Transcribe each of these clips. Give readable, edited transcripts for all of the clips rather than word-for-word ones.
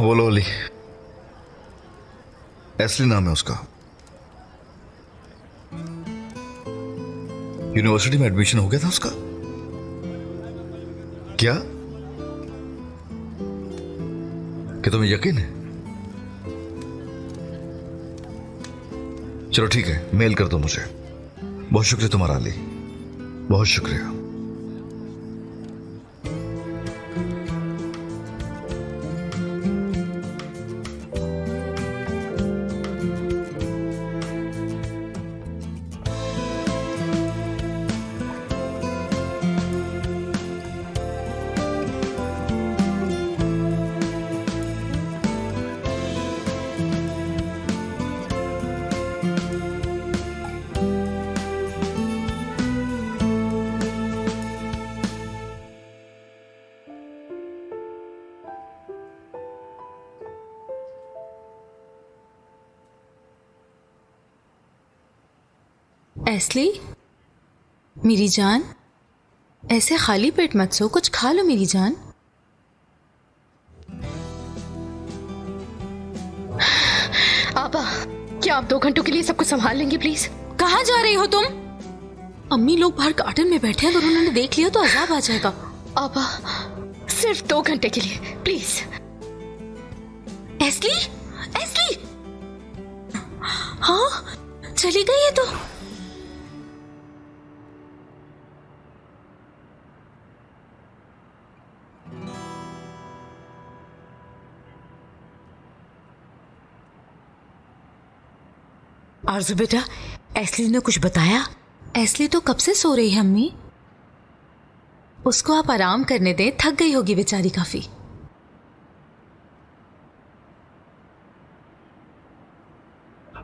बोलो ओली। एस्ली नाम है उसका। यूनिवर्सिटी में एडमिशन हो गया था उसका। क्या? क्या तुम्हें यकीन है? चलो ठीक है, मेल कर दो मुझे। बहुत शुक्रिया तुम्हारा अली, बहुत शुक्रिया। एस्ली, मेरी जान, ऐसे खाली पेट मत सो, कुछ खा लो मेरी जान। आबा, क्या आप 2 घंटों के लिए सब कुछ संभाल लेंगे प्लीज? कहाँ जा रही हो तुम? अम्मी लोग बाहर गार्डन में बैठे हैं, अगर उन्होंने देख लिया तो अजाब आ जाएगा। आबा, सिर्फ 2 घंटे के लिए प्लीज। एस्ली, एस्ली, हाँ चली गई है तो। आरज़ू बेटा, एस्ली ने कुछ बताया? एस्ली तो कब से सो रही है अम्मी। उसको आप आराम करने दें, थक गई होगी बेचारी काफी।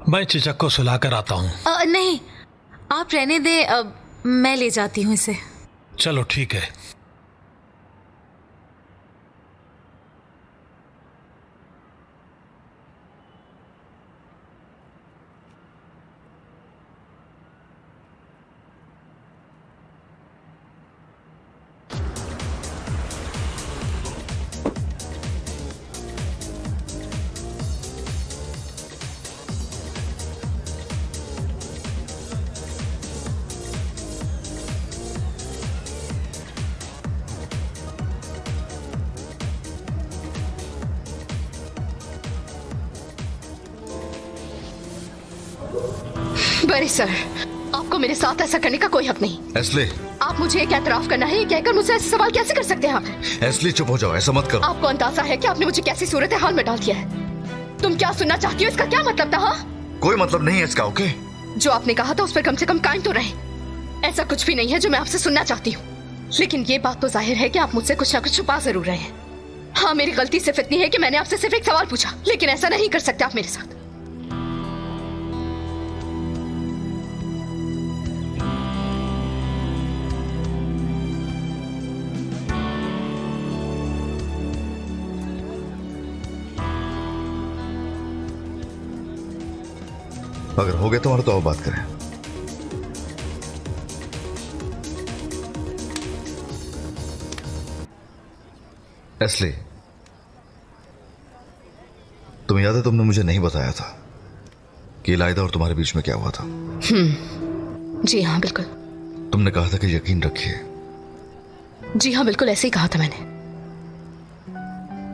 मैं चिचक को सुलाकर आता हूँ। नहीं, आप रहने दें, मैं ले जाती हूँ इसे। चलो ठीक है। बड़े सर, आपको मेरे साथ ऐसा करने का कोई हक नहीं। एस्ली, आप मुझे एक एतराफ करना है, ये कहकर मुझसे ऐसे सवाल कैसे कर सकते हैं आप? एस्ली चुप हो जाओ, ऐसा मत करो। आपको अंदाजा है कि आपने मुझे कैसी सूरत हाल में डाल दिया है? तुम क्या सुनना चाहती हो, इसका क्या मतलब था? हाँ, कोई मतलब नहीं है इसका, ओके? जो आपने कहा था उस पर कम से कम कायम तो रहे। ऐसा कुछ भी नहीं है जो मैं आपसे सुनना चाहती हूँ, लेकिन ये बात तो जाहिर है कि आप मुझसे कुछ ना कुछ छुपा जरूर रहे हैं। हाँ, मेरी गलती सिर्फ इतनी है कि मैंने आपसे सिर्फ एक सवाल पूछा, लेकिन ऐसा नहीं कर सकते आप मेरे साथ। अगर हो गया तुम्हारा तो अब बात करें। एस्ली, तुम्हें याद है तुमने मुझे नहीं बताया था कि इलायदा और तुम्हारे बीच में क्या हुआ था? जी हाँ बिल्कुल। तुमने कहा था कि यकीन रखिए। जी हाँ बिल्कुल, ऐसे ही कहा था मैंने।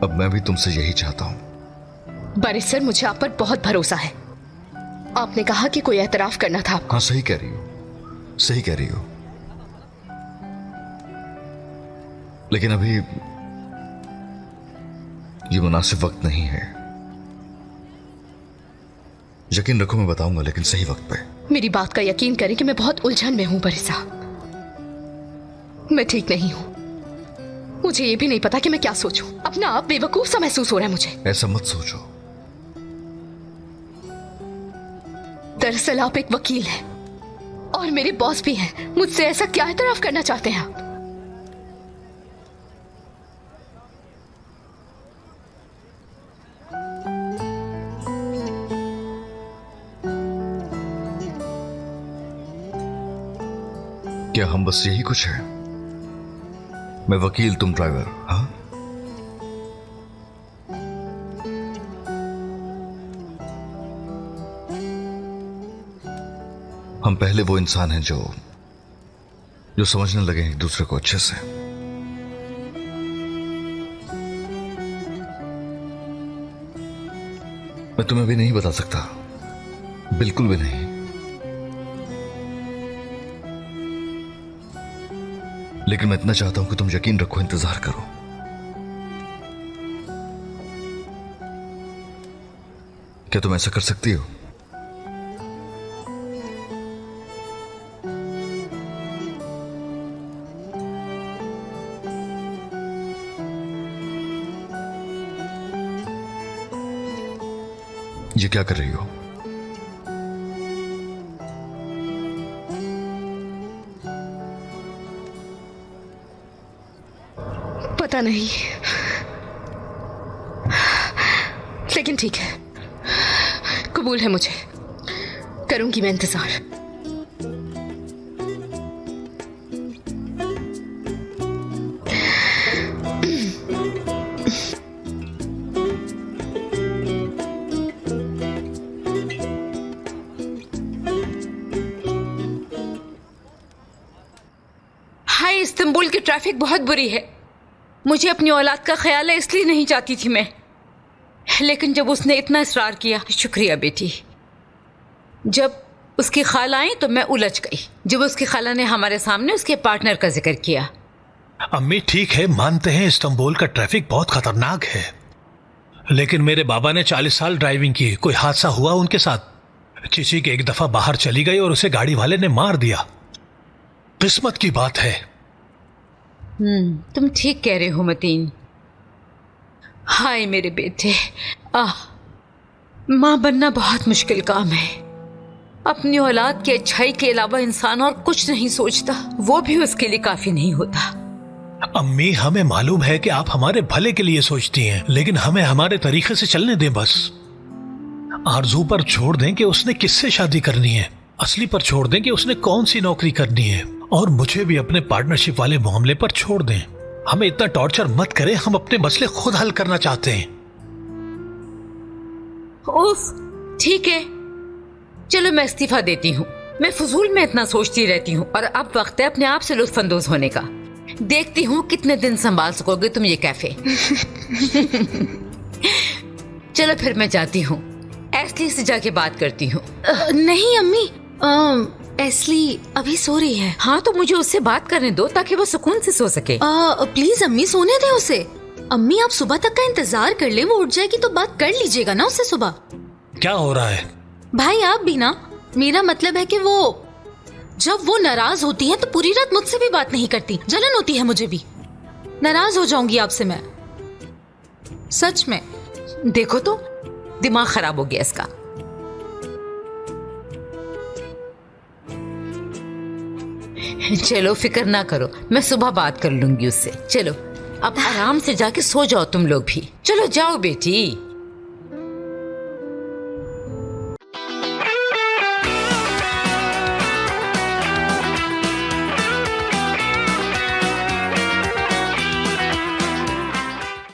अब मैं भी तुमसे यही चाहता हूं। बड़े सर, मुझे आप पर बहुत भरोसा है। आपने कहा कि कोई एतराफ करना था आपको। हाँ, सही कह रही हो, सही कह रही हो, लेकिन अभी ये मुनासिब वक्त नहीं है। यकीन रखो, मैं बताऊंगा, लेकिन सही वक्त पे। मेरी बात का यकीन करें कि मैं बहुत उलझन में हूं बड़े साहब। मैं ठीक नहीं हूं। मुझे ये भी नहीं पता कि मैं क्या सोचूं। अपना आप बेवकूफ सा महसूस हो रहा है मुझे। ऐसा मत सोचो। दरअसल आप एक वकील हैं और मेरे बॉस भी हैं। मुझसे ऐसा क्या एतराफ करना चाहते हैं आप? क्या हम बस यही कुछ है? मैं वकील, तुम ड्राइवर। हाँ, हम पहले वो इंसान हैं जो समझने लगे एक दूसरे को अच्छे से। मैं तुम्हें भी नहीं बता सकता, बिल्कुल भी नहीं। लेकिन मैं इतना चाहता हूं कि तुम यकीन रखो, इंतजार करो। क्या तुम ऐसा कर सकती हो? ये क्या कर रही हो? पता नहीं, लेकिन ठीक है, कबूल है मुझे। करूंगी मैं इंतजार। हाय, इस्तांबुल की ट्रैफिक बहुत बुरी है। मुझे अपनी औलाद का ख्याल है, इसलिए नहीं चाहती थी मैं, लेकिन जब उसने इतना इसरार किया। शुक्रिया बेटी। जब उसकी खाला आई तो मैं उलझ गई, जब उसकी खाला ने हमारे सामने उसके पार्टनर का जिक्र किया। अम्मी ठीक है, मानते हैं इस्तांबुल का ट्रैफिक बहुत खतरनाक है, लेकिन मेरे बाबा ने 40 साल ड्राइविंग की। कोई हादसा हुआ उनके साथ? चीची के एक दफा बाहर चली गई और उसे गाड़ी वाले ने मार दिया। किस्मत की बात है। तुम ठीक कह रहे हो मतीन। हाय मेरे बेटे, माँ बनना बहुत मुश्किल काम है। अपनी औलाद की अच्छाई के अलावा इंसान और कुछ नहीं सोचता, वो भी उसके लिए काफी नहीं होता। अम्मी, हमें मालूम है कि आप हमारे भले के लिए सोचती हैं, लेकिन हमें हमारे तरीके से चलने दें बस। आरजू पर छोड़ दें कि उसने किससे शादी करनी है, असली पर छोड़ दें कि उसने कौन सी नौकरी करनी है, और मुझे भी अपने पार्टनरशिप वाले मामले पर छोड़ दें। हमें इतना टॉर्चर मत करें, हम अपने मसले खुद हल करना चाहते हैं। उफ, ठीक है, चलो मैं इस्तीफा देती हूँ। मैं फजूल में इतना सोचती रहती हूँ, और अब वक्त है अपने आप से लुत्फानंदोज होने का। देखती हूँ कितने दिन संभाल सकोगे तुम ये कैफे। चलो फिर मैं जाती हूँ, एस्ली से जाके बात करती हूँ। नहीं अम्मी, एस्ली अभी सो रही है। हाँ, तो मुझे उससे बात करने दो ताकि वो सुकून से सो सके। प्लीज अम्मी, सोने दे उसे। अम्मी आप सुबह तक का इंतजार कर ले, वो उठ जाएगी तो बात कर लीजिएगा ना उससे सुबह। क्या हो रहा है? भाई आप भी ना, मेरा मतलब है कि वो जब वो नाराज होती है तो पूरी रात मुझसे भी बात नहीं करती। जलन होती है मुझे भी, नाराज हो जाऊंगी आपसे मैं, सच में। देखो तो दिमाग खराब हो गया इसका। चलो फिक्र ना करो, मैं सुबह बात कर लूंगी उससे। चलो अब आराम से जाके सो जाओ तुम लोग भी। चलो जाओ बेटी।